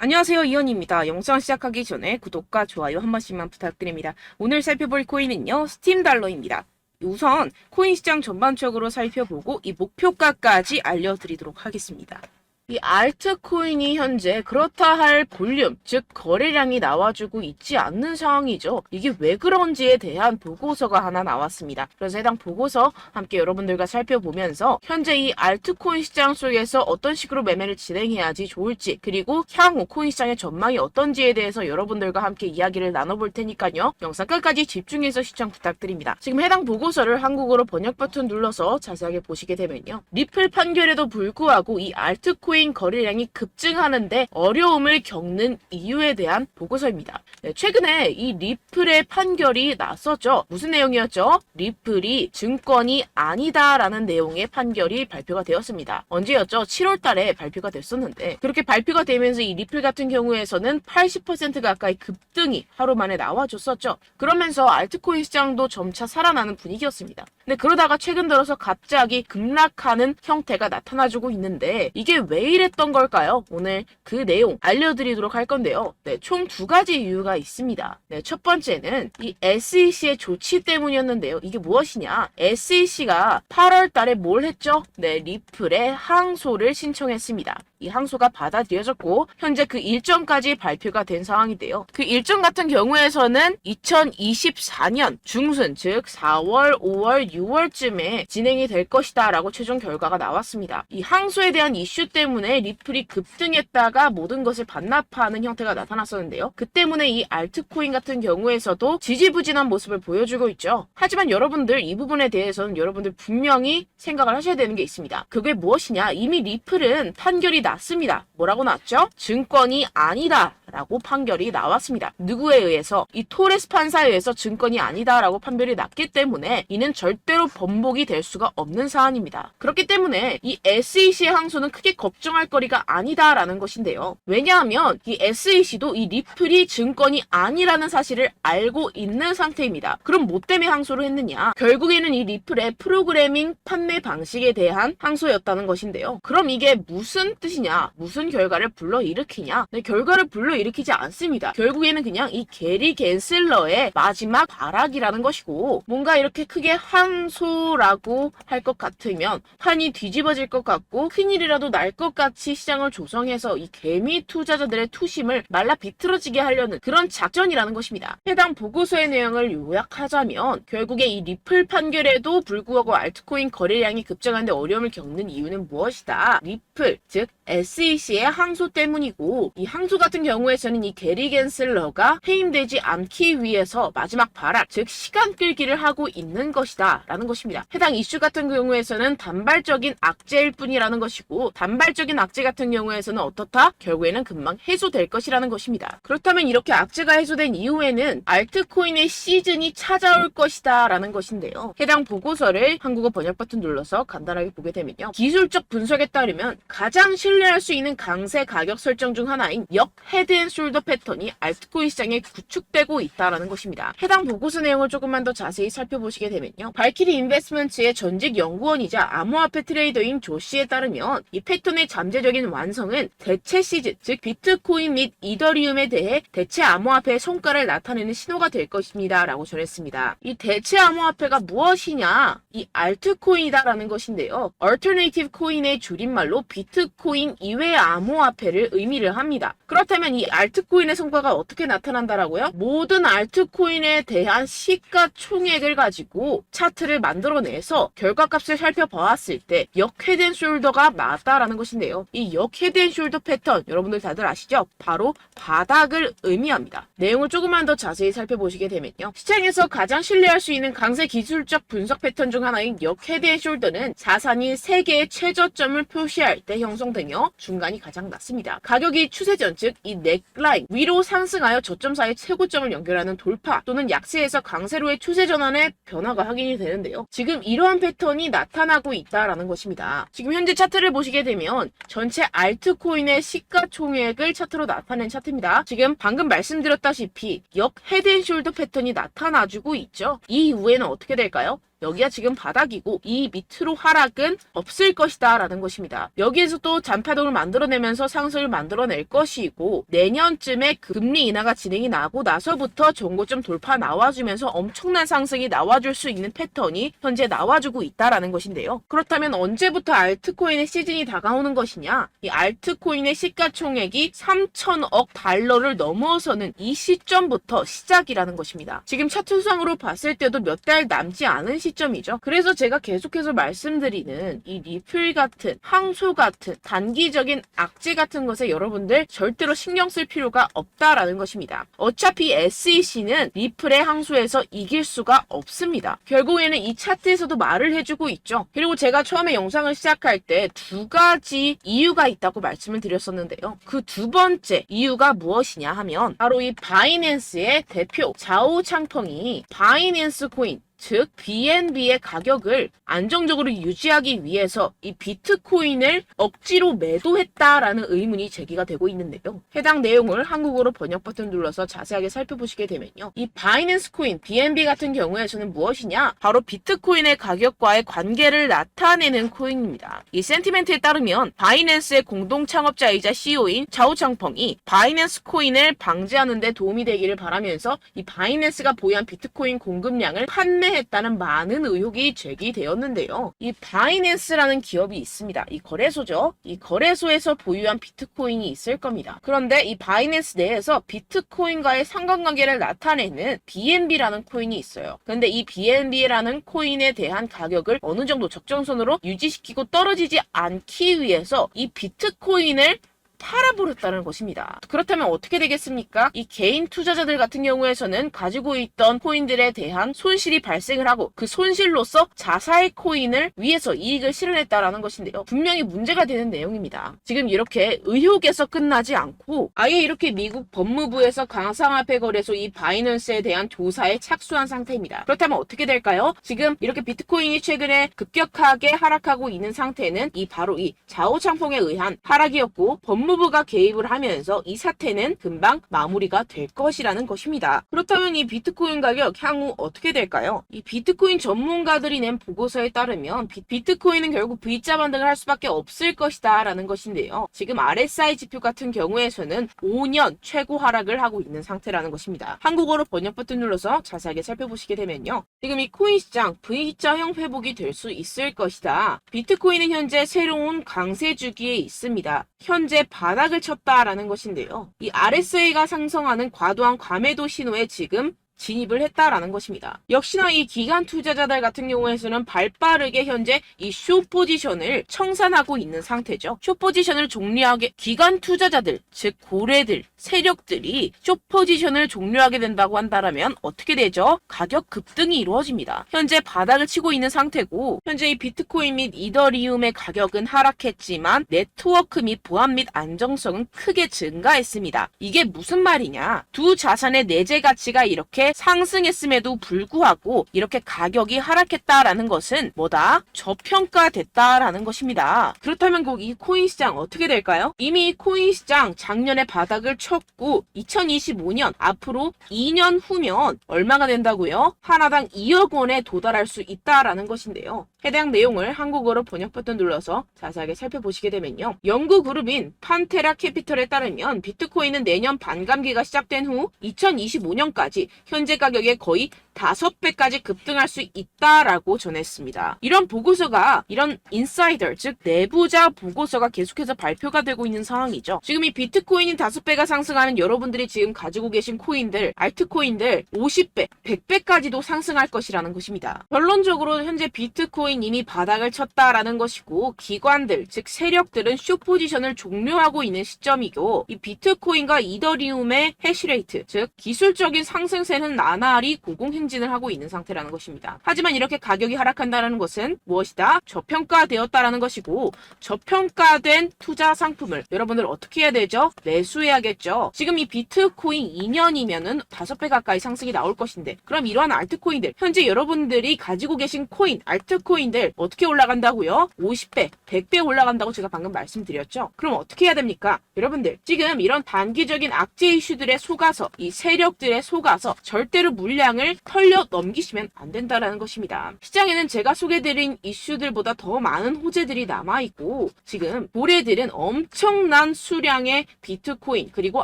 안녕하세요, 이현입니다. 영상 시작하기 전에 구독과 좋아요 한 번씩만 부탁드립니다. 오늘 살펴볼 코인은요, 스팀 달러입니다. 우선 코인 시장 전반적으로 살펴보고 이 목표가까지 알려드리도록 하겠습니다. 이 알트코인이 현재 그렇다 할 볼륨, 즉 거래량이 나와주고 있지 않는 상황이죠. 이게 왜 그런지에 대한 보고서가 하나 나왔습니다. 그래서 해당 보고서 함께 여러분들과 살펴보면서 현재 이 알트코인 시장 속에서 어떤 식으로 매매를 진행해야지 좋을지, 그리고 향후 코인 시장의 전망이 어떤지에 대해서 여러분들과 함께 이야기를 나눠볼 테니까요. 영상 끝까지 집중해서 시청 부탁드립니다. 지금 해당 보고서를 한국어로 번역 버튼 눌러서 자세하게 보시게 되면요. 리플 판결에도 불구하고 이 알트코인 거래량이 급증하는데 어려움을 겪는 이유에 대한 보고서입니다. 최근에 이 리플의 판결이 났었죠. 무슨 내용이었죠? 리플이 증권이 아니다라는 내용의 판결이 발표가 되었습니다. 언제였죠? 7월 달에 발표가 됐었는데, 그렇게 발표가 되면서 이 리플 같은 경우에서는 80% 가까이 급등이 하루 만에 나와줬었죠. 그러면서 알트코인 시장도 점차 살아나는 분위기였습니다. 근데 그러다가 최근 들어서 갑자기 급락하는 형태가 나타나주고 있는데, 이게 왜 이랬던 걸까요? 오늘 그 내용 알려드리도록 할 건데요. 총 두 가지 이유가 있습니다. 첫 번째는 이 SEC의 조치 때문이었는데요. 이게 무엇이냐? SEC가 8월 달에 뭘 했죠? 리플의 항소를 신청했습니다. 이 항소가 받아들여졌고 현재 그 일정까지 발표가 된 상황인데요. 그 일정 같은 경우에서는 2024년 중순, 즉 4월, 5월, 6월쯤에 진행이 될 것이다 라고 최종 결과가 나왔습니다. 이 항소에 대한 이슈 때문에 리플이 급등했다가 모든 것을 반납하는 형태가 나타났었는데요. 그 때문에 이 알트코인 같은 경우에서도 지지부진한 모습을 보여주고 있죠. 하지만 여러분들 이 부분에 대해서는 여러분들 분명히 생각을 하셔야 되는 게 있습니다. 그게 무엇이냐? 이미 리플은 판결이 났습니다. 뭐라고 났죠? 증권이 아니다 라고 판결이 나왔습니다. 누구에 의해서? 이 토레스 판사에 의해서 증권이 아니다 라고 판결이 났기 때문에 이는 절대로 번복이 될 수가 없는 사안입니다. 그렇기 때문에 이 SEC의 항소는 크게 걱정할 거리가 아니다 라는 것인데요. 왜냐하면 이 SEC도 이 리플이 증권이 아니라는 사실을 알고 있는 상태입니다. 그럼 뭐 때문에 항소를 했느냐? 결국에는 이 리플의 프로그래밍 판매 방식에 대한 항소였다는 것인데요. 그럼 이게 무슨 뜻이냐? 무슨 결과를 불러일으키냐? 결과를 불러일으키지 않습니다. 결국에는 그냥 이 게리 겐슬러의 마지막 발악이라는 것이고, 뭔가 이렇게 크게 항소라고 할 것 같으면 판이 뒤집어질 것 같고 큰일이라도 날 것 같이 시장을 조성해서 이 개미 투자자들의 투심을 말라 비틀어지게 하려는 그런 작전이라는 것입니다. 해당 보고서의 내용을 요약하자면 결국에 이 리플 판결에도 불구하고 알트코인 거래량이 급증하는데 어려움을 겪는 이유는 무엇이다? 리플, 즉 SEC의 항소 때문이고, 이 항소 같은 경우에서는 이 게리 겐슬러가 해임되지 않기 위해서 마지막 발악, 즉 시간 끌기를 하고 있는 것이다 라는 것입니다. 해당 이슈 같은 경우에서는 단발적인 악재일 뿐이라는 것이고, 단발적인 악재 같은 경우에서는 어떻다? 결국에는 금방 해소될 것이라는 것입니다. 그렇다면 이렇게 악재가 해소된 이후에는 알트코인의 시즌이 찾아올 것이다 라는 것인데요. 해당 보고서를 한국어 번역 버튼 눌러서 간단하게 보게 되면요. 기술적 분석에 따르면 가장 신뢰할 수 있는 강세 가격 설정 중 하나인 역 헤드앤숄더 패턴이 알트코인 시장에 구축되고 있다는 것입니다. 해당 보고서 내용을 조금만 더 자세히 살펴보시게 되면요. 발키리 인베스트먼트의 전직 연구원이자 암호화폐 트레이더인 조 씨에 따르면 이 패턴의 잠재적인 완성은 대체 시즌, 즉 비트코인 및 이더리움에 대해 대체 암호화폐의 성과를 나타내는 신호가 될 것입니다 라고 전했습니다. 이 대체 암호화폐가 무엇이냐? 이 알트코인이다라는 것인데요. 얼터네이티브 코인의 줄임말로 비트코인 이외의 암호화폐를 의미를 합니다. 그렇다면 이 알트코인의 성과가 어떻게 나타난다라고요? 모든 알트코인에 대한 시가총액을 가지고 차트를 만들어내서 결과값을 살펴보았을 때 역 헤드앤숄더가 맞다라는 것인데요. 이 역 헤드앤숄더 패턴 여러분들 다들 아시죠? 바로 바닥을 의미합니다. 내용을 조금만 더 자세히 살펴보시게 되면요. 시장에서 가장 신뢰할 수 있는 강세 기술적 분석 패턴 중 하나인 역 헤드앤숄더는 자산이 3개의 최저점을 표시할 때 형성되며 중간이 가장 낮습니다. 가격이 추세전, 즉 이 넥라인 위로 상승하여 저점 사이 최고점을 연결하는 돌파 또는 약세에서 강세로의 추세 전환의 변화가 확인이 되는데요. 지금 이러한 패턴이 나타나고 있다라는 것입니다. 지금 현재 차트를 보시게 되면 전체 알트코인의 시가총액을 차트로 나타낸 차트입니다. 지금 방금 말씀드렸다시피 역 헤드앤숄더 패턴이 나타나주고 있죠. 이 이후에는 어떻게 될까요? 여기가 지금 바닥이고 이 밑으로 하락은 없을 것이다 라는 것입니다. 여기에서 또 잔파동을 만들어내면서 상승을 만들어낼 것이고 내년쯤에 금리 인하가 진행이 나고 나서부터 전고점 돌파 나와주면서 엄청난 상승이 나와줄 수 있는 패턴이 현재 나와주고 있다라는 것인데요. 그렇다면 언제부터 알트코인의 시즌이 다가오는 것이냐? 이 알트코인의 시가총액이 3천억 달러를 넘어서는 이 시점부터 시작이라는 것입니다. 지금 차트상으로 봤을 때도 몇 달 남지 않은 시점이죠. 그래서 제가 계속해서 말씀드리는 이 리플 같은 항소 같은 단기적인 악재 같은 것에 여러분들 절대로 신경 쓸 필요가 없다라는 것입니다. 어차피 SEC는 리플의 항소에서 이길 수가 없습니다. 결국에는 이 차트에서도 말을 해주고 있죠. 그리고 제가 처음에 영상을 시작할 때 두 가지 이유가 있다고 말씀을 드렸었는데요. 그 두 번째 이유가 무엇이냐 하면 바로 이 바이낸스의 대표 자오 창펑이 바이낸스 코인 즉 BNB의 가격을 안정적으로 유지하기 위해서 이 비트코인을 억지로 매도했다라는 의문이 제기가 되고 있는데요. 해당 내용을 한국어로 번역 버튼 눌러서 자세하게 살펴보시게 되면요. 이 바이낸스 코인 BNB 같은 경우에서는 무엇이냐? 바로 비트코인의 가격과의 관계를 나타내는 코인입니다. 이 센티멘트에 따르면 바이낸스의 공동 창업자이자 CEO인 자오창펑이 바이낸스 코인을 방지하는 데 도움이 되기를 바라면서 이 바이낸스가 보유한 비트코인 공급량을 판매했다는 많은 의혹이 제기되었는데요. 이 바이낸스라는 기업이 있습니다. 이 거래소죠. 이 거래소에서 보유한 비트코인이 있을 겁니다. 그런데 이 바이낸스 내에서 비트코인과의 상관관계를 나타내는 BNB라는 코인이 있어요. 그런데 이 BNB라는 코인에 대한 가격을 어느 정도 적정선으로 유지시키고 떨어지지 않기 위해서 이 비트코인을 팔아버렸다는 것입니다. 그렇다면 어떻게 되겠습니까? 이 개인 투자자들 같은 경우에서는 가지고 있던 코인들에 대한 손실이 발생을 하고 그 손실로서 자사의 코인을 위해서 이익을 실현했다라는 것인데요. 분명히 문제가 되는 내용입니다. 지금 이렇게 의혹에서 끝나지 않고 아예 이렇게 미국 법무부에서 가상화폐 거래소 이 바이낸스에 대한 조사에 착수한 상태입니다. 그렇다면 어떻게 될까요? 지금 이렇게 비트코인이 최근에 급격하게 하락하고 있는 상태는 바로 이 자오창펑에 의한 하락이었고 법무부가 개입을 하면서 이 사태는 금방 마무리가 될 것이라는 것입니다. 그렇다면 이 비트코인 가격 향후 어떻게 될까요? 이 비트코인 전문가들이 낸 보고서에 따르면 비트코인은 결국 V자 반등을 할 수밖에 없을 것이다 라는 것인데요. 지금 RSI 지표 같은 경우에서는 5년 최고 하락을 하고 있는 상태라는 것입니다. 한국어로 번역 버튼 눌러서 자세하게 살펴보시게 되면요. 지금 이 코인 시장 V자형 회복이 될 수 있을 것이다. 비트코인은 현재 새로운 강세 주기에 있습니다. 현재 바닥을 쳤다라는 것인데요. 이 RSA가 상승하는 과도한 과매도 신호에 지금 진입을 했다라는 것입니다. 역시나 이 기관 투자자들 같은 경우에서는 발빠르게 현재 이 숏 포지션을 청산하고 있는 상태죠. 숏 포지션을 종료하게 기관 투자자들, 즉 고래들, 세력들이 숏 포지션을 종료하게 된다고 한다면 어떻게 되죠? 가격 급등이 이루어집니다. 현재 바닥을 치고 있는 상태고 현재 이 비트코인 및 이더리움의 가격은 하락했지만 네트워크 및 보안 및 안정성은 크게 증가했습니다. 이게 무슨 말이냐? 두 자산의 내재 가치가 이렇게 상승했음에도 불구하고 이렇게 가격이 하락했다라는 것은 뭐다? 저평가됐다라는 것입니다. 그렇다면 꼭 이 코인 시장 어떻게 될까요? 이미 이 코인 시장 작년에 바닥을 쳤고 2025년 앞으로 2년 후면 얼마가 된다고요? 하나당 2억 원에 도달할 수 있다라는 것인데요. 해당 내용을 한국어로 번역 버튼 눌러서 자세하게 살펴보시게 되면요. 연구 그룹인 판테라 캐피털에 따르면 비트코인은 내년 반감기가 시작된 후 2025년까지 현재 가격의 거의 5배까지 급등할 수 있다라고 전했습니다. 이런 보고서가 이런 인사이더 즉 내부자 보고서가 계속해서 발표가 되고 있는 상황이죠. 지금 이 비트코인이 5배가 상승하는 여러분들이 지금 가지고 계신 코인들, 알트코인들 50배, 100배까지도 상승할 것이라는 것입니다. 결론적으로 현재 비트코인 이미 바닥을 쳤다라는 것이고 기관들 즉 세력들은 숏 포지션을 종료하고 있는 시점이고 이 비트코인과 이더리움의 해시레이트 즉 기술적인 상승세는 나날이 고공행진을 하고 있는 상태라는 것입니다. 하지만 이렇게 가격이 하락한다는 것은 무엇이다? 저평가되었다라는 것이고 저평가된 투자 상품을 여러분들 어떻게 해야 되죠? 매수해야겠죠. 지금 이 비트코인 2년이면은 5배 가까이 상승이 나올 것인데 그럼 이러한 알트코인들 현재 여러분들이 가지고 계신 코인, 알트코인들 어떻게 올라간다고요? 50배, 100배 올라간다고 제가 방금 말씀드렸죠. 그럼 어떻게 해야 됩니까? 여러분들 지금 이런 단기적인 악재 이슈들에 속아서 이 세력들에 속아서 절대로 물량을 흘려 넘기시면 안 된다라는 것입니다. 시장에는 제가 소개드린 이슈들보다 더 많은 호재들이 남아있고 지금 고래들은 엄청난 수량의 비트코인 그리고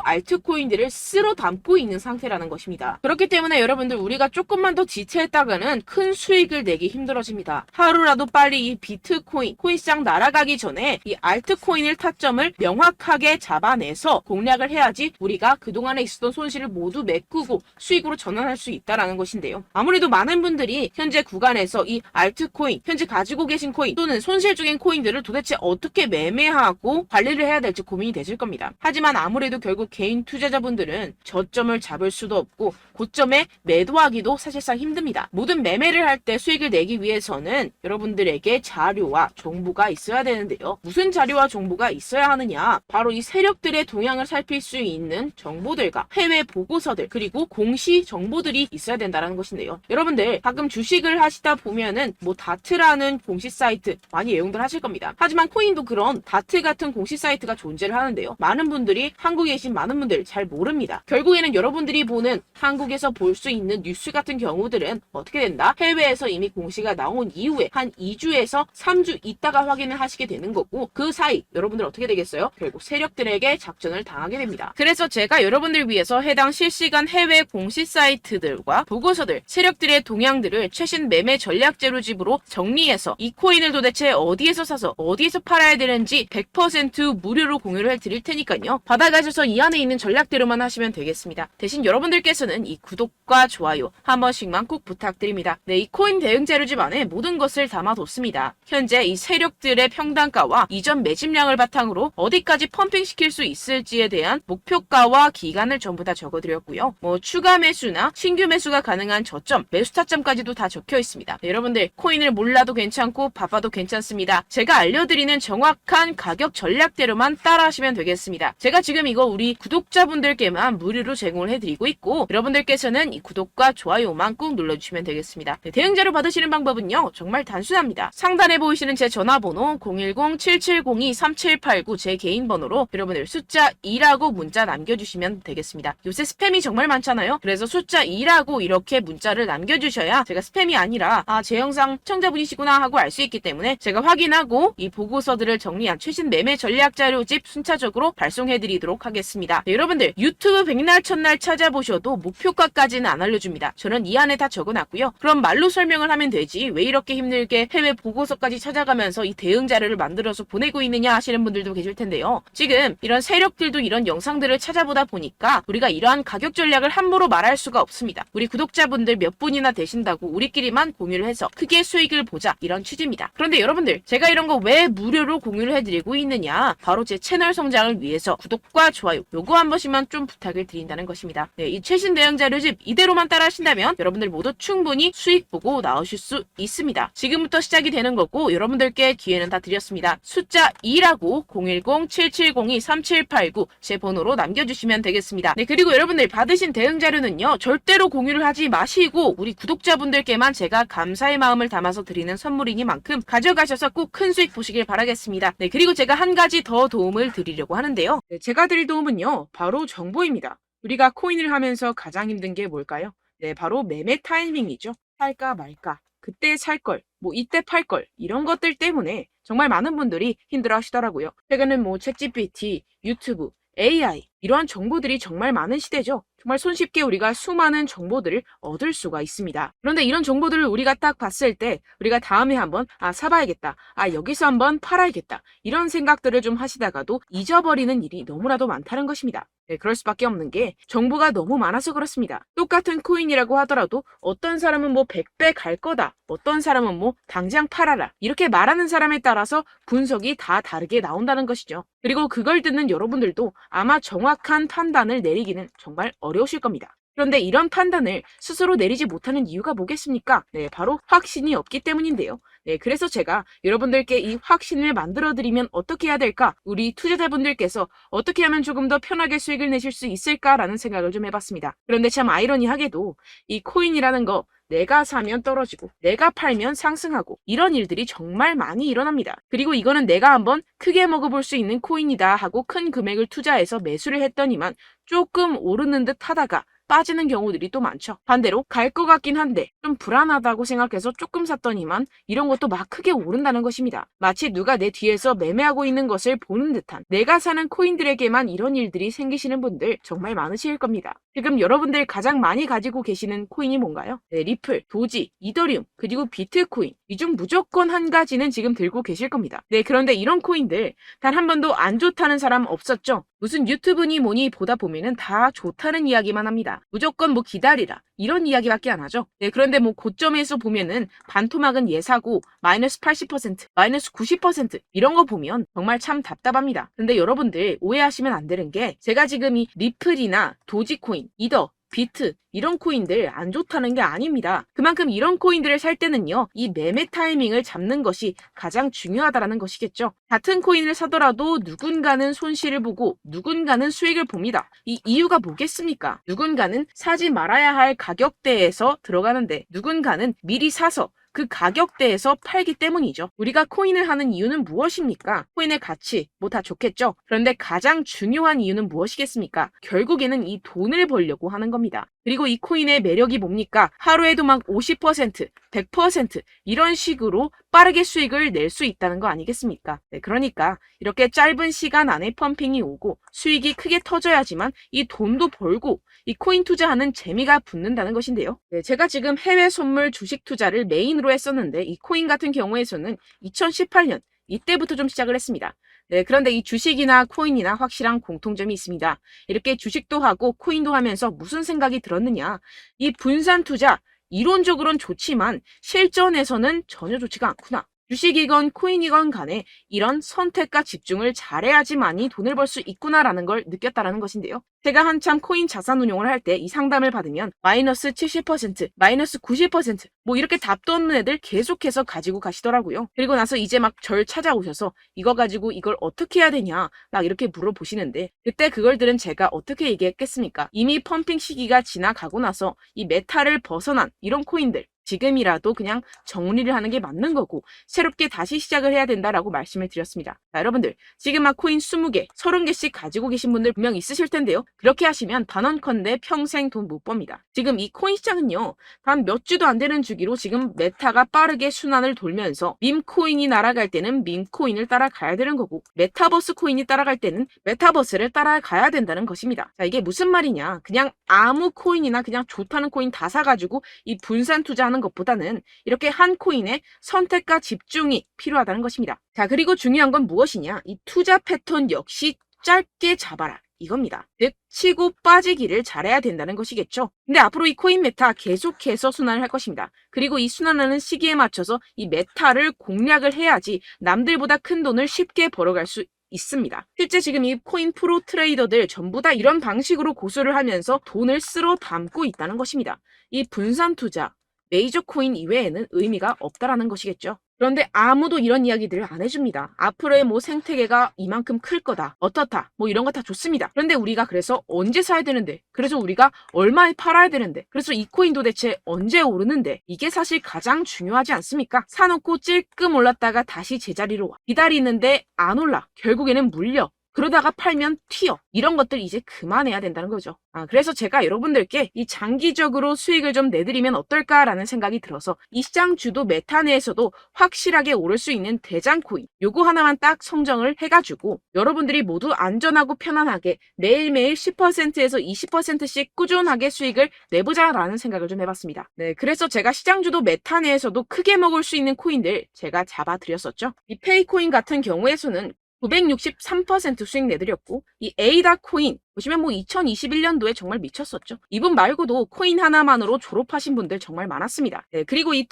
알트코인들을 쓸어 담고 있는 상태라는 것입니다. 그렇기 때문에 여러분들 우리가 조금만 더 지체했다가는 큰 수익을 내기 힘들어집니다. 하루라도 빨리 이 비트코인, 코인시장 날아가기 전에 이 알트코인을 타점을 명확하게 잡아내서 공략을 해야지 우리가 그동안에 있었던 손실을 모두 메꾸고 수익으로 전환할 수 있다라는 것인데요. 아무래도 많은 분들이 현재 구간에서 이 알트코인, 현재 가지고 계신 코인 또는 손실 중인 코인들을 도대체 어떻게 매매하고 관리를 해야 될지 고민이 되실 겁니다. 하지만 아무래도 결국 개인 투자자분들은 저점을 잡을 수도 없고 고점에 매도하기도 사실상 힘듭니다. 모든 매매를 할 때 수익을 내기 위해서는 여러분들에게 자료와 정보가 있어야 되는데요. 무슨 자료와 정보가 있어야 하느냐? 바로 이 세력들의 동향을 살필 수 있는 정보들과 해외 보고서들 그리고 공시 정보들이 있어야 된다는 것인데요. 여러분들 가끔 주식을 하시다 보면은 뭐 다트라는 공시 사이트 많이 애용들 하실 겁니다. 하지만 코인도 그런 다트 같은 공시 사이트가 존재를 하는데요. 많은 분들이 한국에 계신 많은 분들 잘 모릅니다. 결국에는 여러분들이 보는 한국에서 볼 수 있는 뉴스 같은 경우들은 어떻게 된다? 해외에서 이미 공시가 나온 이후에 한 2주에서 3주 있다가 확인을 하시게 되는 거고 그 사이 여러분들 어떻게 되겠어요? 결국 세력들에게 작전을 당하게 됩니다. 그래서 제가 여러분들 위해서 해당 실시간 해외 공시 사이트들과 보고서들, 세력들의 동향들을 최신 매매 전략 재료집으로 정리해서 이 코인을 도대체 어디에서 사서 어디에서 팔아야 되는지 100% 무료로 공유를 해드릴 테니까요. 받아가셔서 이 안에 있는 전략대로만 하시면 되겠습니다. 대신 여러분들께서는 이 구독과 좋아요 한 번씩만 꼭 부탁드립니다. 네, 이 코인 대응 재료집 안에 모든 것을 담아뒀습니다. 현재 이 세력들의 평단가와 이전 매집량을 바탕으로 어디까지 펌핑시킬 수 있을지에 대한 목표가와 기간을 전부 다 적어드렸고요. 뭐 추가 매수나 신규 매수가 가능한 저점, 매수 타점까지도 다 적혀 있습니다. 네, 여러분들 코인을 몰라도 괜찮고 바빠도 괜찮습니다. 제가 알려드리는 정확한 가격 전략대로만 따라하시면 되겠습니다. 제가 지금 이거 우리 구독자분들께만 무료로 제공을 해드리고 있고 여러분들께서는 이 구독과 좋아요만 꾹 눌러주시면 되겠습니다. 네, 대응자료 받으시는 방법은요. 정말 단순합니다. 상단에 보이시는 제 전화번호 010-7702-3789 제 개인 번호로 여러분들 숫자 2라고 문자 남겨주시면 되겠습니다. 요새 스팸이 정말 많잖아요. 그래서 숫자 2라고 이렇게 문자를 남겨주셔야 제가 스팸이 아니라 제 영상 시청자분이시구나 하고 알 수 있기 때문에 제가 확인하고 이 보고서들을 정리한 최신 매매 전략 자료집 순차적으로 발송해드리도록 하겠습니다. 네, 여러분들 유튜브 백날 첫날 찾아보셔도 목표가까지는 안 알려줍니다. 저는 이 안에 다 적어놨고요. 그럼 말로 설명을 하면 되지 왜 이렇게 힘들게 해외 보고서까지 찾아가면서 이 대응 자료를 만들어서 보내고 있느냐 하시는 분들도 계실 텐데요. 지금 이런 세력들도 이런 영상들을 찾아보다 보니까 우리가 이러한 가격 전략을 함부로 말할 수가 없습니다. 우리 구독자분들 몇 분이나 되신다고 우리끼리만 공유를 해서 크게 수익을 보자 이런 취지입니다. 그런데 여러분들 제가 이런 거 왜 무료로 공유를 해드리고 있느냐 바로 제 채널 성장을 위해서 구독과 좋아요 요거 한 번씩만 좀 부탁을 드린다는 것입니다. 네, 이 최신 대응 자료집 이대로만 따라 하신다면 여러분들 모두 충분히 수익 보고 나오실 수 있습니다. 지금부터 시작이 되는 거고 여러분들께 기회는 다 드렸습니다. 숫자 2라고 010-7702-3789 제 번호로 남겨주시면 되겠습니다. 네, 그리고 여러분들 받으신 대응 자료는요 절대로 공유를 하지 마시고 우리 구독자분들께만 제가 감사의 마음을 담아서 드리는 선물이니만큼 가져가셔서 꼭 큰 수익 보시길 바라겠습니다. 네, 그리고 제가 한 가지 더 도움을 드리려고 하는데요. 네, 제가 드릴 도움은요 바로 정보입니다. 우리가 코인을 하면서 가장 힘든 게 뭘까요? 네, 바로 매매 타이밍이죠. 살까 말까, 그때 살 걸, 뭐 이때 팔 걸 이런 것들 때문에 정말 많은 분들이 힘들어 하시더라고요. 최근엔 뭐 챗GPT, 유튜브, AI 이러한 정보들이 정말 많은 시대죠. 정말 손쉽게 우리가 수많은 정보들을 얻을 수가 있습니다. 그런데 이런 정보들을 우리가 딱 봤을 때 우리가 다음에 한번 사봐야겠다. 여기서 한번 팔아야겠다. 이런 생각들을 좀 하시다가도 잊어버리는 일이 너무나도 많다는 것입니다. 네, 그럴 수밖에 없는 게 정보가 너무 많아서 그렇습니다. 똑같은 코인이라고 하더라도 어떤 사람은 뭐 100배 갈 거다. 어떤 사람은 뭐 당장 팔아라. 이렇게 말하는 사람에 따라서 분석이 다 다르게 나온다는 것이죠. 그리고 그걸 듣는 여러분들도 아마 정확한 판단을 내리기는 정말 어려우실 겁니다. 그런데 이런 판단을 스스로 내리지 못하는 이유가 뭐겠습니까? 네, 바로 확신이 없기 때문인데요. 네, 그래서 제가 여러분들께 이 확신을 만들어드리면 어떻게 해야 될까? 우리 투자자분들께서 어떻게 하면 조금 더 편하게 수익을 내실 수 있을까라는 생각을 좀 해봤습니다. 그런데 참 아이러니하게도 이 코인이라는 거 내가 사면 떨어지고 내가 팔면 상승하고 이런 일들이 정말 많이 일어납니다. 그리고 이거는 내가 한번 크게 먹어볼 수 있는 코인이다 하고 큰 금액을 투자해서 매수를 했더니만 조금 오르는 듯 하다가 빠지는 경우들이 또 많죠. 반대로 갈 것 같긴 한데 좀 불안하다고 생각해서 조금 샀더니만 이런 것도 막 크게 오른다는 것입니다. 마치 누가 내 뒤에서 매매하고 있는 것을 보는 듯한, 내가 사는 코인들에게만 이런 일들이 생기시는 분들 정말 많으실 겁니다. 지금 여러분들 가장 많이 가지고 계시는 코인이 뭔가요? 네, 리플, 도지, 이더리움, 그리고 비트코인. 이 중 무조건 한 가지는 지금 들고 계실 겁니다. 네, 그런데 이런 코인들 단 한 번도 안 좋다는 사람 없었죠? 무슨 유튜브니 뭐니 보다 보면은 다 좋다는 이야기만 합니다. 무조건 뭐 기다리라 이런 이야기밖에 안 하죠. 네, 그런데 뭐 고점에서 보면은 반토막은 예사고 마이너스 80%, 마이너스 90% 이런 거 보면 정말 참 답답합니다. 근데 여러분들 오해하시면 안 되는 게, 제가 지금 이 리플이나 도지코인, 이더, 비트 이런 코인들 안 좋다는 게 아닙니다. 그만큼 이런 코인들을 살 때는요, 이 매매 타이밍을 잡는 것이 가장 중요하다는 것이겠죠. 같은 코인을 사더라도 누군가는 손실을 보고 누군가는 수익을 봅니다. 이 이유가 뭐겠습니까? 누군가는 사지 말아야 할 가격대에서 들어가는데 누군가는 미리 사서 그 가격대에서 팔기 때문이죠. 우리가 코인을 하는 이유는 무엇입니까? 코인의 가치, 뭐 다 좋겠죠. 그런데 가장 중요한 이유는 무엇이겠습니까? 결국에는 이 돈을 벌려고 하는 겁니다. 그리고 이 코인의 매력이 뭡니까? 하루에도 막 50%, 100% 이런 식으로 빠르게 수익을 낼 수 있다는 거 아니겠습니까? 네, 그러니까 이렇게 짧은 시간 안에 펌핑이 오고 수익이 크게 터져야지만 이 돈도 벌고 이 코인 투자하는 재미가 붙는다는 것인데요. 네, 제가 지금 해외 선물 주식 투자를 메인으로 했었는데 이 코인 같은 경우에서는 2018년 이때부터 좀 시작을 했습니다. 네, 그런데 이 주식이나 코인이나 확실한 공통점이 있습니다. 이렇게 주식도 하고 코인도 하면서 무슨 생각이 들었느냐? 이 분산 투자, 이론적으로는 좋지만 실전에서는 전혀 좋지가 않구나. 주식이건 코인이건 간에 이런 선택과 집중을 잘해야지만이 돈을 벌 수 있구나라는 걸 느꼈다라는 것인데요. 제가 한참 코인 자산 운용을 할 때 이 상담을 받으면 마이너스 70%, 마이너스 90%, 뭐 이렇게 답도 없는 애들 계속해서 가지고 가시더라고요. 그리고 나서 이제 막 절 찾아오셔서 이거 가지고 이걸 어떻게 해야 되냐 막 이렇게 물어보시는데, 그때 그걸 들은 제가 어떻게 얘기했겠습니까? 이미 펌핑 시기가 지나가고 나서 이 메타를 벗어난 이런 코인들, 지금이라도 그냥 정리를 하는 게 맞는 거고 새롭게 다시 시작을 해야 된다라고 말씀을 드렸습니다. 자, 여러분들 지금 막 코인 20개, 30개씩 가지고 계신 분들 분명 있으실 텐데요. 그렇게 하시면 단언컨대 평생 돈 못 법니다. 지금 이 코인 시장은요, 단 몇 주도 안 되는 주기로 지금 메타가 빠르게 순환을 돌면서 밈코인이 날아갈 때는 밈코인을 따라가야 되는 거고, 메타버스 코인이 따라갈 때는 메타버스를 따라가야 된다는 것입니다. 자, 이게 무슨 말이냐? 그냥 아무 코인이나 그냥 좋다는 코인 다 사가지고 이 분산 투자하는 것보다는 이렇게 한 코인에 선택과 집중이 필요하다는 것입니다. 자, 그리고 중요한 건 무엇이냐? 이 투자 패턴 역시 짧게 잡아라. 이겁니다. 즉 치고 빠지기를 잘해야 된다는 것이겠죠. 근데 앞으로 이 코인 메타 계속해서 순환을 할 것입니다. 그리고 이 순환하는 시기에 맞춰서 이 메타를 공략을 해야지 남들보다 큰 돈을 쉽게 벌어갈 수 있습니다. 실제 지금 이 코인 프로 트레이더들 전부 다 이런 방식으로 고수를 하면서 돈을 쓸어 담고 있다는 것입니다. 이 분산 투자, 메이저 코인 이외에는 의미가 없다라는 것이겠죠. 그런데 아무도 이런 이야기들을 안 해줍니다. 앞으로의 뭐 생태계가 이만큼 클 거다, 어떻다, 뭐 이런 거 다 좋습니다. 그런데 우리가 그래서 언제 사야 되는데, 그래서 우리가 얼마에 팔아야 되는데, 그래서 이 코인 도대체 언제 오르는데, 이게 사실 가장 중요하지 않습니까? 사놓고 찔끔 올랐다가 다시 제자리로 와. 기다리는데 안 올라. 결국에는 물려. 그러다가 팔면 튀어. 이런 것들 이제 그만해야 된다는 거죠. 그래서 제가 여러분들께 이 장기적으로 수익을 좀 내드리면 어떨까라는 생각이 들어서 이 시장 주도 메타 내에서도 확실하게 오를 수 있는 대장 코인, 요거 하나만 딱 선정을 해가지고 여러분들이 모두 안전하고 편안하게 매일매일 10%에서 20%씩 꾸준하게 수익을 내보자라는 생각을 좀 해봤습니다. 네, 그래서 제가 시장 주도 메타 내에서도 크게 먹을 수 있는 코인들 제가 잡아드렸었죠. 이 페이코인 같은 경우에서는 963% 수익 내드렸고, 이 에이다 코인 보시면 뭐 2021년도에 정말 미쳤었죠. 이분 말고도 코인 하나만으로 졸업하신 분들 정말 많았습니다. 네, 그리고 이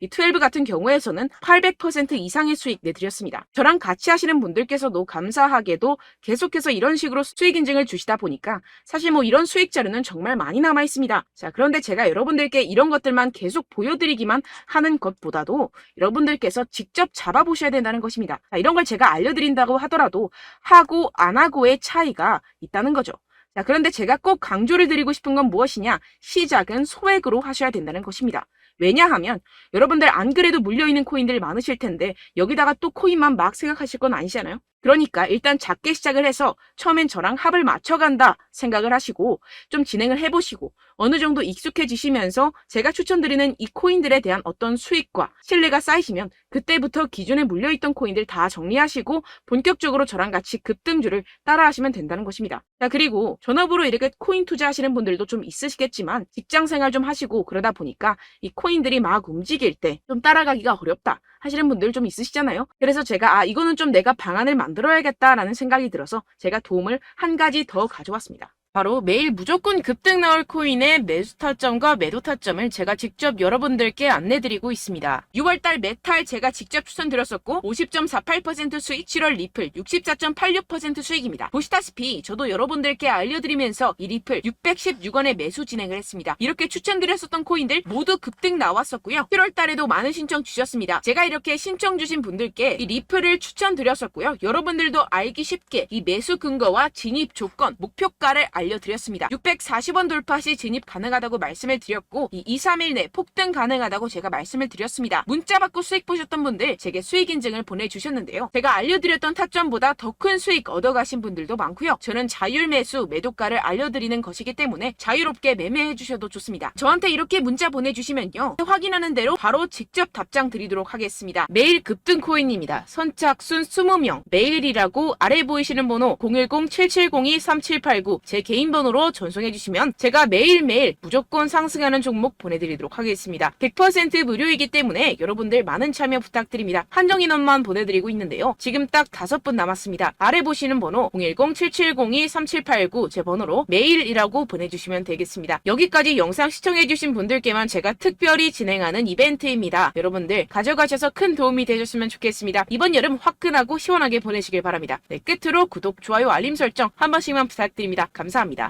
12 같은 경우에서는 800% 이상의 수익 내드렸습니다. 저랑 같이 하시는 분들께서도 감사하게도 계속해서 이런 식으로 수익 인증을 주시다 보니까 사실 뭐 이런 수익 자료는 정말 많이 남아 있습니다. 자, 그런데 제가 여러분들께 이런 것들만 계속 보여드리기만 하는 것보다도 여러분들께서 직접 잡아보셔야 된다는 것입니다. 자, 이런 걸 제가 알려드린다고 하더라도 하고 안 하고의 차이가 있다는 거죠. 자, 그런데 제가 꼭 강조를 드리고 싶은 건 무엇이냐? 시작은 소액으로 하셔야 된다는 것입니다. 왜냐하면 여러분들 안 그래도 물려있는 코인들 많으실 텐데 여기다가 또 코인만 막 생각하실 건 아니잖아요. 그러니까 일단 작게 시작을 해서 처음엔 저랑 합을 맞춰간다 생각을 하시고 좀 진행을 해보시고 어느 정도 익숙해지시면서 제가 추천드리는 이 코인들에 대한 어떤 수익과 신뢰가 쌓이시면 그때부터 기존에 물려있던 코인들 다 정리하시고 본격적으로 저랑 같이 급등주를 따라하시면 된다는 것입니다. 자, 그리고 전업으로 이렇게 코인 투자하시는 분들도 좀 있으시겠지만 직장 생활 좀 하시고 그러다 보니까 이 코인들이 막 움직일 때 좀 따라가기가 어렵다 하시는 분들 좀 있으시잖아요. 그래서 제가 이거는 좀 내가 방안을 만들어야겠다라는 생각이 들어서 제가 도움을 한 가지 더 가져왔습니다. 바로 매일 무조건 급등 나올 코인의 매수 타점과 매도 타점을 제가 직접 여러분들께 안내드리고 있습니다. 6월달 메탈 제가 직접 추천드렸었고 50.48% 수익, 7월 리플 64.86% 수익입니다. 보시다시피 저도 여러분들께 알려드리면서 이 리플 616원에 매수 진행을 했습니다. 이렇게 추천드렸었던 코인들 모두 급등 나왔었고요. 7월달에도 많은 신청 주셨습니다. 제가 이렇게 신청 주신 분들께 이 리플을 추천드렸었고요. 여러분들도 알기 쉽게 이 매수 근거와 진입 조건, 목표가를 알려드렸습니다. 640원 돌파 시 진입 가능하다고 말씀을 드렸고 이 2, 3일 내 폭등 가능하다고 제가 말씀을 드렸습니다. 문자 받고 수익 보셨던 분들 제게 수익 인증을 보내주셨는데요. 제가 알려드렸던 타점보다 더 큰 수익 얻어가신 분들도 많고요. 저는 자율 매수 매도가를 알려드리는 것이기 때문에 자유롭게 매매해 주셔도 좋습니다. 저한테 이렇게 문자 보내주시면요. 확인하는 대로 바로 직접 답장 드리도록 하겠습니다. 매일 급등 코인입니다. 선착순 20명 매일이라고 아래 보이시는 번호 010-7702-3789 제 개인 번호로 전송해 주시면 제가 매일매일 무조건 상승하는 종목 보내드리도록 하겠습니다. 100% 무료이기 때문에 여러분들 많은 참여 부탁드립니다. 한정 인원만 보내드리고 있는데요. 지금 딱 5분 남았습니다. 아래 보시는 번호 010-7702-3789 제 번호로 메일이라고 보내주시면 되겠습니다. 여기까지 영상 시청해주신 분들께만 제가 특별히 진행하는 이벤트입니다. 여러분들 가져가셔서 큰 도움이 되셨으면 좋겠습니다. 이번 여름 화끈하고 시원하게 보내시길 바랍니다. 네, 끝으로 구독, 좋아요, 알림 설정 한 번씩만 부탁드립니다. 감사합니다.